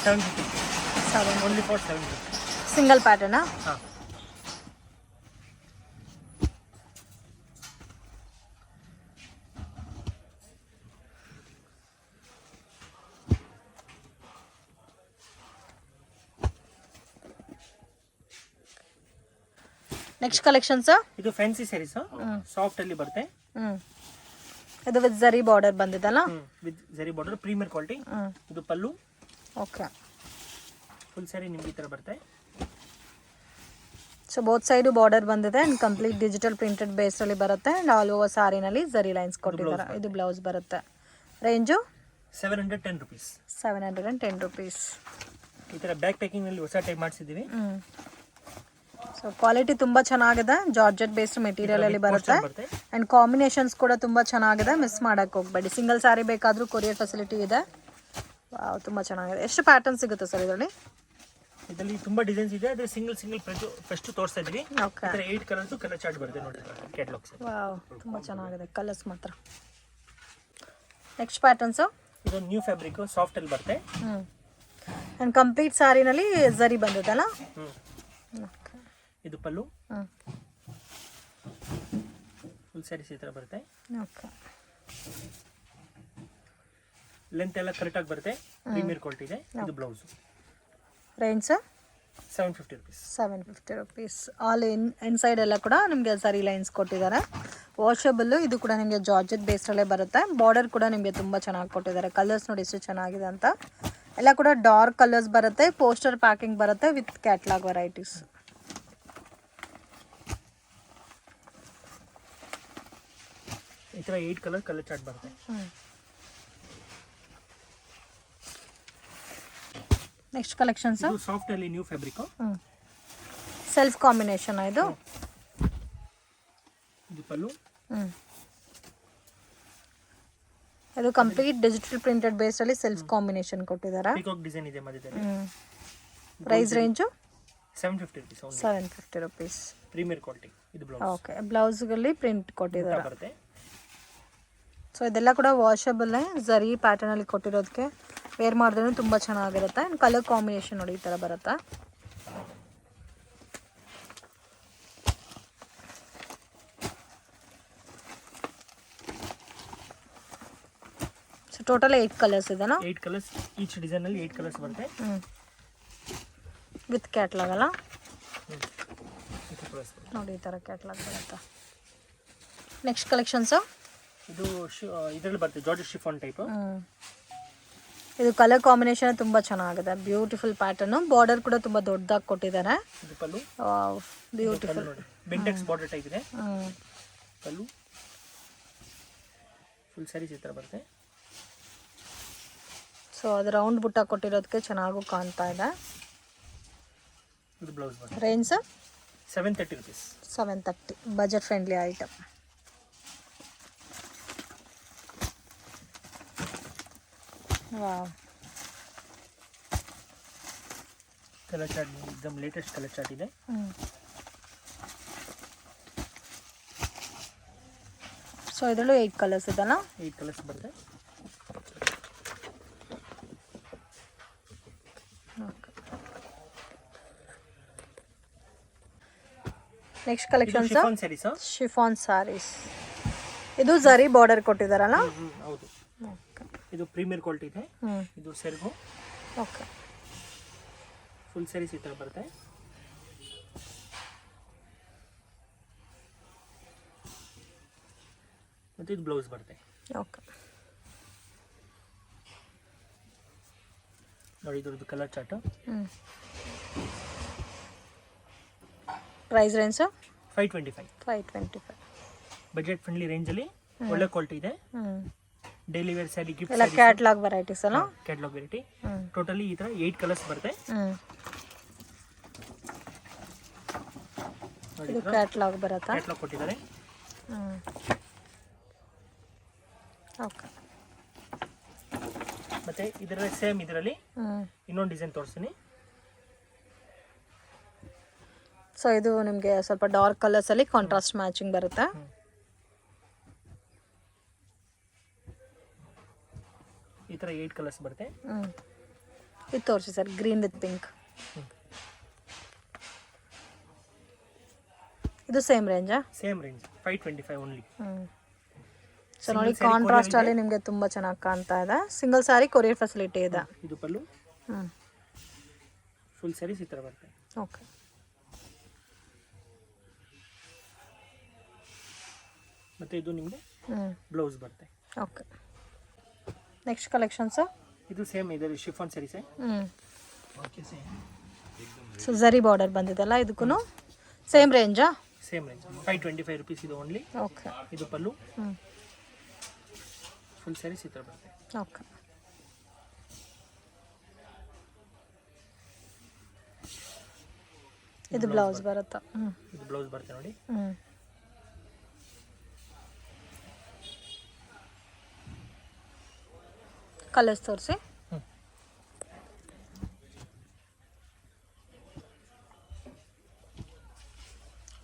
750. Only for 750. ಸಿಂಗಲ್ ಪ್ಯಾಟರ್ನಾ? ಹಾಂ. ನೆಕ್ಸ್ಟ್ ಕಲೆಕ್ಷನ್ಸ್ ಇದು ಫ್ಯಾನ್ಸಿ ಸ್ಯಾರೀಸ್, ಸಾಫ್ಟ್ ಅಲ್ಲಿ ಬರುತ್ತೆ. ಇದು ವಿತ್ ಜರಿ ಬಾರ್ಡರ್ ಬಂದಿದಲ್ಲ, ವಿತ್ ಜರಿ ಬಾರ್ಡರ್, ಪ್ರೀಮಿಯರ್ ಕ್ವಾಲಿಟಿ. ಇದು ಪಲ್ಲು. ಓಕೆ. ಫುಲ್ ಸ್ಯಾರಿ ನಿಮ್ಗೆ ಈ ಥರ ಬರುತ್ತೆ. ಸೊ ಬೋತ್ ಸೈಡು ಬಾರ್ಡರ್ ಬಂದಿದೆ ಆ್ಯಂಡ್ ಕಂಪ್ಲೀಟ್ ಡಿಜಿಟಲ್ ಪ್ರಿಂಟೆಡ್ ಬೇಸಲ್ಲಿ ಬರುತ್ತೆ ಆ್ಯಂಡ್ ಆಲ್ ಓವರ್ ಸಾರಿನಲ್ಲಿ ಜರಿ ಲೈನ್ಸ್ ಕೊಟ್ಟಿದ್ದಾರೆ. ಇದು ಬ್ಲೌಸ್ ಬರುತ್ತೆ. Range 710 rupees. 710 rupees. ಈ ಥರ ಬ್ಯಾಕ್ ಪ್ಯಾಕಿಂಗ್ನಲ್ಲಿ ಹೊಸ ಟೈಪ್ ಮಾಡಿಸಿದ್ದೀವಿ. ಸೊ ಕ್ವಾಲಿಟಿ ತುಂಬ ಚೆನ್ನಾಗಿದೆ, ಜಾರ್ಜೆಟ್ ಬೇಸ್ಡ್ ಮೆಟೀರಿಯಲಲ್ಲಿ ಬರುತ್ತೆ ಆ್ಯಂಡ್ ಕಾಂಬಿನೇಷನ್ಸ್ ಕೂಡ ತುಂಬ ಚೆನ್ನಾಗಿದೆ, ಮಿಸ್ ಮಾಡೋಕ್ಕೆ ಹೋಗಬೇಡಿ. ಸಿಂಗಲ್ ಸ್ಯಾರಿ ಬೇಕಾದರೂ ಕೊರಿಯರ್ ಫೆಸಿಲಿಟಿ ಇದೆ. ತುಂಬ ಚೆನ್ನಾಗಿದೆ. ಎಷ್ಟು ಪ್ಯಾಟರ್ನ್ ಸಿಗುತ್ತೆ ಸರ್ ಇದರಲ್ಲಿ? ಇದರಲ್ಲಿ ತುಂಬ ಡಿಸೈನ್ಸ್ ಇದೆ, ಆದರೆ ಸಿಂಗಲ್ ಫಸ್ಟ್ ತೋರಿಸ್ತಾ ಇದ್ದೀವಿ. ಓಕೆ. 8 ಕಲರ್ಸು ಕಲರ್ ಚಾರ್ಟ್ ಬರುತ್ತೆ ನೋಡಿ ಕ್ಯಾಟ್ಲಾಗ್ಸ್. ವಾವ್, ತುಂಬ ಚೆನ್ನಾಗಿದೆ ಕಲರ್ಸ್ ಮಾತ್ರ. ನೆಕ್ಸ್ಟ್ ಪ್ಯಾಟರ್ನ್ಸು ಇದು ನ್ಯೂ ಫ್ಯಾಬ್ರಿಕ್, ಸಾಫ್ಟ್ ಅಲ್ಲಿ ಬರುತ್ತೆ. ಆ್ಯಂಡ್ ಕಂಪ್ಲೀಟ್ ಸ್ಯಾರಿನಲ್ಲಿ ಜರಿ ಬಂದಿದ್ದಲ್ಲ. ಇದು ಪಲ್ಲು. ಫುಲ್ ಸ್ಯಾರೀಸ್ ಈ ಥರ ಬರುತ್ತೆ. ಓಕೆ. ಲೆಂತ್ ಎಲ್ಲ ಕರೆಕ್ಟಾಗಿ ಬರುತ್ತೆ, ಪ್ರೀಮಿಯರ್ ಕ್ವಾಲಿಟಿ ಇದೆ. ಇದು blouse. Range 750 rupees. 750 rupees. All inside ಎಲ್ಲ ಕೂಡ ನಿಮಗೆ ಸರಿ ಲೈನ್ಸ್ ಕೊಟ್ಟಿದ್ದಾರೆ. ವಾಷಬಲ್ಲು. ಇದು ಕೂಡ ನಿಮಗೆ ಜಾರ್ಜೆಟ್ ಬೇಸ್ಡಲ್ಲೇ ಬರುತ್ತೆ. ಬಾರ್ಡರ್ ಕೂಡ ನಿಮಗೆ ತುಂಬ ಚೆನ್ನಾಗಿ ಕೊಟ್ಟಿದ್ದಾರೆ. ಕಲರ್ಸ್ ನೋಡಿ ಎಷ್ಟು ಚೆನ್ನಾಗಿದೆ ಅಂತ. ಎಲ್ಲ ಕೂಡ ಡಾರ್ಕ್ ಕಲರ್ಸ್ ಬರುತ್ತೆ, ಪೋಸ್ಟರ್ ಪ್ಯಾಕಿಂಗ್ ಬರುತ್ತೆ ವಿತ್ ಕ್ಯಾಟ್ಲಾಗ್ ವೆರೈಟೀಸ್. ಈ ಥರ 8 ಕಲರ್ ಚಾರ್ಟ್ ಬರುತ್ತೆ. ನೆಕ್ಸ್ಟ್ ಕಲೆಕ್ಷನ್ಸ್ ಇದು ಸಾಫ್ಟ್ ಅಲ್ಲಿ ನ್ಯೂ ಫ್ಯಾಬ್ರಿಕ್. ಸೆಲ್ಫ್ ಕಾಂಬಿನೇಷನ್ ಇದು. ಇದು ಪಲ್ಲು. ಇದು ಕಂಪ್ಲೀಟ್ ಡಿಜಿಟಲ್ ಪ್ರಿಂಟೆಡ್ ಬೇಸ್ ಅಲ್ಲಿ ಸೆಲ್ಫ್ ಕಾಂಬಿನೇಷನ್ ಕೊಟ್ಟಿದ್ದಾರೆ. ಪೀಕಾಕ್ ಡಿಸೈನ್ ಇದೆ ಮಧ್ಯದಲ್ಲಿ. Price range 750 rupees. 750 rupees. Premier quality. ಇದು ಬ್ಲೌಸ್. ಓಕೆ. ಬ್ಲೌಸ್ಗಳಲ್ಲಿ ಪ್ರಿಂಟ್ ಕೊಟ್ಟಿದ್ದಾರೆ. ಬರುತ್ತೆ. ಸೊ ಇದೆಲ್ಲ ಕೂಡ ವಾಷಬಲ್ ಜರಿ ಪ್ಯಾಟರ್ನ್ ಅಲ್ಲಿ ಕೊಟ್ಟಿರೋದಕ್ಕೆ ವೇರ್ ಮಾಡಿದ್ರೂ ತುಂಬ ಚೆನ್ನಾಗಿರುತ್ತೆ. ಆ್ಯಂಡ್ ಕಲರ್ ಕಾಂಬಿನೇಷನ್ ನೋಡಿ ಈ ಥರ ಬರುತ್ತೆ. ಸೊ ಟೋಟಲ್ 8 ಕಲರ್ಸ್ ಇದೆನಾ? 8 ಕಲರ್ಸ್. ಈಚ್ ಡಿಸೈನ್ ಅಲ್ಲಿ 8 ಕಲರ್ಸ್ ಬರುತ್ತೆ. ವಿತ್ ಕ್ಯಾಟ್ಲಾಗ್ ಅಲ್ಲ ಕಲರ್ಸ್ ನೋಡಿ, ಈ ಥರ ಕ್ಯಾಟ್ಲಾಗ್ ಬರುತ್ತೆ. ನೆಕ್ಸ್ಟ್ ಕಲೆಕ್ಷನ್ಸು ಇದು ಇದರಲ್ಲಿ ಬರುತ್ತೆ, ಜಾರ್ಜೆಟ್ ಶಿಫಾನ್ ಟೈಪ್. ಇದು ಕಲರ್ ಕಾಂಬಿನೇಷನ್ ತುಂಬ ಚೆನ್ನಾಗಿದೆ, ಬ್ಯೂಟಿಫುಲ್ ಪ್ಯಾಟರ್ನು. ಬಾರ್ಡರ್ ಕೂಡ ತುಂಬ ದೊಡ್ಡದಾಗಿ ಕೊಟ್ಟಿದ್ದಾರೆ. ಇದು ಪಲ್ಲು. ಬ್ಯೂಟಿಫುಲ್ ಬೆಂಟೆಕ್ಸ್ ಬಾರ್ಡರ್ ಟೈಪ್ ಇದೆ. ಪಲ್ಲು. ಫುಲ್ ಸ್ಯಾರೀಸ್ ಈ ಥರ ಬರುತ್ತೆ. ಸೊ ಅದು ರೌಂಡ್ ಬುಟ್ಟ ಕೊಟ್ಟಿರೋದಕ್ಕೆ ಚೆನ್ನಾಗೂ ಕಾಣ್ತಾ ಇದೆ. ಇದು ಬ್ಲೌಸ್ ಬರುತ್ತೆ. Range 730 rupees. 730. Budget friendly item. Wow, colour chart एकदम ಲೇಟೆಸ್ಟ್ ಕಲರ್ ಚಾರ್ಟ್ ಇದೆ. ಸೊ ಇದರಲ್ಲೂ 8 ಕಲರ್ಸ್ ಇದೆಲ್ಲ. 8 ಕಲರ್ಸ್ ಬರುತ್ತೆ. Next collections chiffon saris. Chiffon saris. ಇದು ಜರಿ ಬಾರ್ಡರ್ ಕೊಟ್ಟಿದ್ದಾರಲ್ಲ. ಹೌದು. ಇದು ಪ್ರೀಮಿಯರ್ ಕ್ವಾಲಿಟಿ ಇದೆ. ಇದು ಸೆರ್ಗು. ಓಕೆ. ಫುಲ್ ಸ್ಯಾರೀಸ್ ಈ ಥರ ಬರುತ್ತೆ. ಮತ್ತು ಇದು ಬ್ಲೌಸ್ ಬರುತ್ತೆ. ಓಕೆ. ನೋಡಿ ಇದ್ರದ್ದು colour chart. Price range 525. 525. Budget friendly ರೇಂಜಲ್ಲಿ ಒಳ್ಳೆ ಕ್ವಾಲಿಟಿ ಇದೆ. ಡೈಲಿ ವೇರ್ ಸ್ಯಾರಿ, ಗಿಫ್ಟ್ ಎಲ್ಲ ಕ್ಯಾಟ್ಲಾಗ್ ವೆರೈಟೀಸ್ ಅಲ್ಲ. Catalogue variety. ಟೋಟಲಿ ಈ ಥರ 8 ಕಲರ್ಸ್ ಬರುತ್ತೆ. ಇದು ಕ್ಯಾಟ್ಲಾಗ್ ಬರುತ್ತಾ? ಕ್ಯಾಟ್ಲಾಗ್ ಕೊಟ್ಟಿದ್ದಾರೆ. ಓಕೆ. ಮತ್ತೆ ಇದರ ಸೇಮ್ ಇದರಲ್ಲಿ ಇನ್ನೊಂದು ಡಿಸೈನ್ ತೋರಿಸ್ತೀನಿ. ಸೊ ಇದು ನಿಮಗೆ ಸ್ವಲ್ಪ ಡಾರ್ಕ್ ಕಲರ್ಸ್ ಅಲ್ಲಿ ಕಾಂಟ್ರಾಸ್ಟ್ ಮ್ಯಾಚಿಂಗ್ ಬರುತ್ತೆ. ಈ ತರ 8 ಕಲರ್ಸ್ ಬರುತ್ತೆ. ಇದು ತೋರಿಸಿ ಸರ್, ಗ್ರೀನ್ ವಿತ್ ಪಿಂಕ್. ಇದು ಸೇಮ್ ರೇಂಜಾ? Same range 525 only. ಸೊ ನೋಡಿ, ಕಾಂಟ್ರಾಸ್ಟ್ ಅಲ್ಲಿ ನಿಮಗೆ ತುಂಬಾ ಚೆನ್ನಾಗಿ ಕಾಣ್ತಾ ಇದೆ. ಸಿಂಗಲ್ ಸಾರಿ ಕೊರಿಯರ್ ಫೆಸಿಲಿಟಿ ಇದೆ. ಇದು ಪಲ್ಲು. ಫುಲ್ ಸ್ಯಾರೀಸ್ ಈ ತರ ಬರುತ್ತೆ. ಓಕೆ. ಮತ್ತೆ ಇದು ನಿಮಗೆ ಬ್ಲೌಸ್ ಬರುತ್ತೆ. ಓಕೆ. Next collections. ಇದು ಸೇಮ್ ಇದರಲ್ಲಿ ಶಿಫಾನ್ ಸ್ಯಾರೀಸ್. ಸೊ ಜರಿ ಬಾರ್ಡರ್ ಬಂದಿದೆಲ್ಲ, ಇದಕ್ಕೂ ಸೇಮ್ ರೇಂಜಾ? ಸೇಮ್ ರೇಂಜ್ 525 rupees ಇದು ಓನ್ಲಿ. ಓಕೆ. ಇದು ಪಲ್ಲು. ಫುಲ್ ಸ್ಯಾರೀಸ್ ಈ ತರ ಬರುತ್ತೆ. ಓಕೆ. ಇದು ಬ್ಲೌಸ್ ಬರುತ್ತಾ? ಇದು ಬ್ಲೌಸ್ ಬರುತ್ತೆ ನೋಡಿ. ಕಲರ್ಸ್ ತೋರಿಸಿ.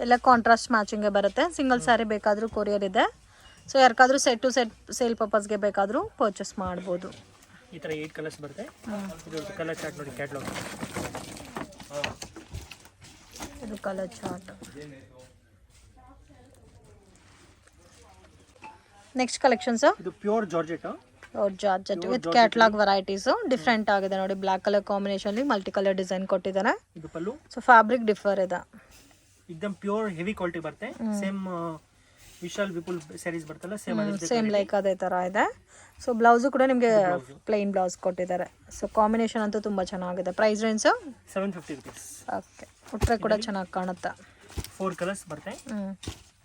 ಎಲ್ಲ ಕಾಂಟ್ರಾಸ್ಟ್ ಮ್ಯಾಚಿಂಗ್ಗೆ ಬರುತ್ತೆ. ಸಿಂಗಲ್ ಸ್ಯಾರಿ ಬೇಕಾದರೂ ಕೊರಿಯರ್ ಇದೆ. ಸೊ ಯಾರಿಗಾದ್ರೂ ಸೆಟ್ ಟು ಸೆಟ್ ಸೇಲ್ ಪರ್ಪಸ್ಗೆ ಬೇಕಾದರೂ ಪರ್ಚೇಸ್ ಮಾಡ್ಬೋದು. ಈ ಥರ 8 ಕಲರ್ಸ್ ಬರುತ್ತೆ. ಇದು ಕಲರ್ ಚಾರ್ಟ್ ನೋಡಿ, ಕ್ಯಾಟ್ಲಾಗ್. ಇದು ಕಲರ್ ಚಾರ್ಟ್. Next collections. ಇದು pure georgette. Georgette with catalogue varieties. Different ಆಗಿದೆ ನೋಡಿ, black colour combination multi colour design ಕೊಟ್ಟಿದ್ದಾನೆ. ಇದು ಪಲ್ಲು. ಸೊ ಫ್ಯಾಬ್ರಿಕ್ ಡಿಫರ್ ಇದೆ. एकदम ಪ್ಯೂರ್ ಹೆವಿ ಕ್ವಾಲಿಟಿ ಬರುತ್ತೆ. ಸೇಮ್ ವಿಶಾಲ್ ವಿಪುಲ್ ಸ್ಯಾರೀಸ್ ಬರ್ತಲ್ಲ, ಸೇಮ್ ಲೈಕ್ ಅದೇ ತರ ಇದೆ. ಸೊ ಬ್ಲೌಸು ಕೂಡ ನಿಮಗೆ ಪ್ಲೈನ್ ಬ್ಲೌಸ್ ಕೊಟ್ಟಿದ್ದಾರೆ. ಸೊ ಕಾಂಬಿನೇಷನ್ ಅಂತೂ ತುಂಬಾ ಚೆನ್ನಾಗಿದೆ. Price range 750 rupees. ಓಕೆ. ಉಟ್ರೆ ಕೂಡ ಚೆನ್ನಾಗಿ ಕಾಣುತ್ತೆ. 4 ಕಲರ್ಸ್ ಬರುತ್ತೆ.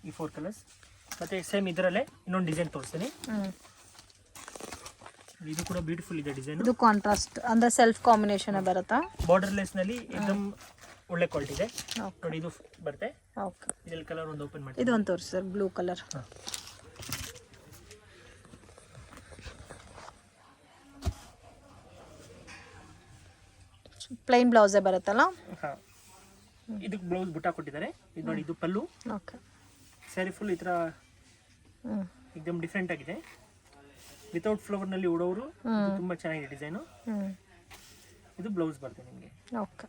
ಈ 4 ಕಲರ್ಸ್. ಮತ್ತೆ ಸೇಮ್ ಇದರಲ್ಲೇ ಇನ್ನೊಂದು ಡಿಸೈನ್ ತೋರಿಸ್ತೀನಿ. ಇದು ಕೂಡ ಬ್ಯೂಟಿಫುಲ್ ಇದೆ ಡಿಸೈನ್. ಇದು ಕಾಂಟ್ರಾಸ್ಟ್ ಅಂದ್ರೆ ಸೆಲ್ಫ್ ಕಾಂಬಿನೇಷನ್ ಬರುತ್ತಾ? ಬಾರ್ಡರ್ಲೆಸ್ ನಲ್ಲಿ एकदम ಒಳ್ಳೆ ಕ್ವಾಲಿಟಿ ಇದೆ ನೋಡಿ. ಇದು ಬರುತ್ತೆ. ಓಕೆ. ಇದೆಲ್ಲ ಕಲರ್ ಒಂದು ಓಪನ್ ಮಾಡಿ. ಇದು ಒಂದು ತೋರಿಸಿ ಸರ್, ಬ್ಲೂ ಕಲರ್. ಪ್ಲೈನ್ ಬ್ಲೌಸೇ ಬರುತ್ತಲ್ಲ? ಹಾಂ. ಇದಕ್ಕೆ ಬ್ಲೌಸ್ ಬುಟ್ಟ ಕೊಟ್ಟಿದ್ದಾರೆ. ಇದು ನೋಡಿ, ಇದು ಪಲ್ಲು. ಓಕೆ. ಸ್ಯಾರಿ ಫುಲ್ ಈ ಥರ एकदम ಡಿಫ್ರೆಂಟ್ ಆಗಿದೆ. ವಿತೌಟ್ ಫ್ಲವರ್ ನಲ್ಲಿ ಉಡೋರು ತುಂಬಾ ಚೆನ್ನಾಗಿದೆ ಡಿಸೈನು. ಇದು ಬ್ಲೌಸ್ ಬರುತ್ತೆ ನಿಮಗೆ. ಓಕೆ.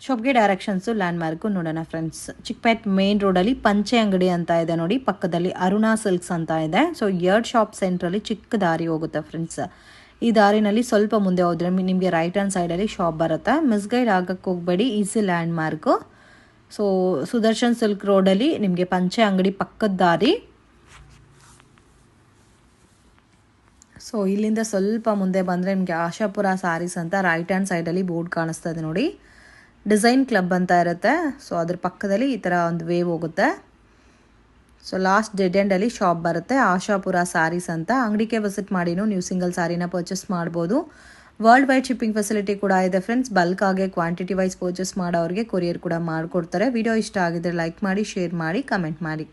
ಶಾಪ್ಗೆ ಡೈರೆಕ್ಷನ್ಸು ಲ್ಯಾಂಡ್ ಮಾರ್ಕು ನೋಡೋಣ ಫ್ರೆಂಡ್ಸ್. ಚಿಕ್ಕಪೇಟ್ ಮೇನ್ ರೋಡಲ್ಲಿ ಪಂಚೆ ಅಂಗಡಿ ಅಂತ ಇದೆ ನೋಡಿ, ಪಕ್ಕದಲ್ಲಿ ಅರುಣಾ ಸಿಲ್ಕ್ಸ್ ಅಂತ ಇದೆ. ಸೊ 2 ಶಾಪ್ ಸೆಂಟ್ರಲ್ಲಿ ಚಿಕ್ಕ ದಾರಿ ಹೋಗುತ್ತೆ ಫ್ರೆಂಡ್ಸ್. ಈ ದಾರಿನಲ್ಲಿ ಸ್ವಲ್ಪ ಮುಂದೆ ಹೋದ್ರೆ ನಿಮಗೆ ರೈಟ್ ಹ್ಯಾಂಡ್ ಸೈಡಲ್ಲಿ ಶಾಪ್ ಬರುತ್ತೆ. ಮಿಸ್ಗೈಡ್ ಆಗಕ್ಕೆ ಹೋಗಬೇಡಿ, easy land mark. So Sudarshan silk ರೋಡಲ್ಲಿ ನಿಮಗೆ ಪಂಚೆ ಅಂಗಡಿ ಪಕ್ಕದ ದಾರಿ. ಸೊ ಇಲ್ಲಿಂದ ಸ್ವಲ್ಪ ಮುಂದೆ ಬಂದರೆ ನಿಮಗೆ ಆಶಾಪುರ ಸ್ಯಾರೀಸ್ ಅಂತ ರೈಟ್ ಹ್ಯಾಂಡ್ ಸೈಡಲ್ಲಿ ಬೋರ್ಡ್ ಕಾಣಿಸ್ತಾ ಇದೆ ನೋಡಿ. ಡಿಸೈನ್ ಕ್ಲಬ್ ಅಂತ ಇರುತ್ತೆ. ಸೊ ಅದ್ರ ಪಕ್ಕದಲ್ಲಿ ಈ ಥರ ಒಂದು ವೇವ್ ಹೋಗುತ್ತೆ. ಸೊ ಲಾಸ್ಟ್ ಡೆಡ್ ಎಂಡಲ್ಲಿ ಶಾಪ್ ಬರುತ್ತೆ, ಆಶಾಪುರ ಸ್ಯಾರೀಸ್ ಅಂತ. ಅಂಗಡಿಗೆ ವಿಸಿಟ್ ಮಾಡಿನೂ ನೀವು ಸಿಂಗಲ್ ಸ್ಯಾರಿನ ಪರ್ಚೇಸ್ ಮಾಡ್ಬೋದು. ವರ್ಲ್ಡ್ ವೈಡ್ ಶಿಪ್ಪಿಂಗ್ ಫೆಸಿಲಿಟಿ ಕೂಡ ಇದೆ ಫ್ರೆಂಡ್ಸ್. ಬಲ್ಕ್ ಆಗಿ ಕ್ವಾಂಟಿಟಿ ವೈಸ್ ಪರ್ಚೇಸ್ ಮಾಡೋರಿಗೆ ಕೊರಿಯರ್ ಕೂಡ ಮಾಡಿಕೊಡ್ತಾರೆ. ವಿಡಿಯೋ ಇಷ್ಟ ಆಗಿದ್ರೆ ಲೈಕ್ ಮಾಡಿ, ಶೇರ್ ಮಾಡಿ, ಕಮೆಂಟ್ ಮಾಡಿ.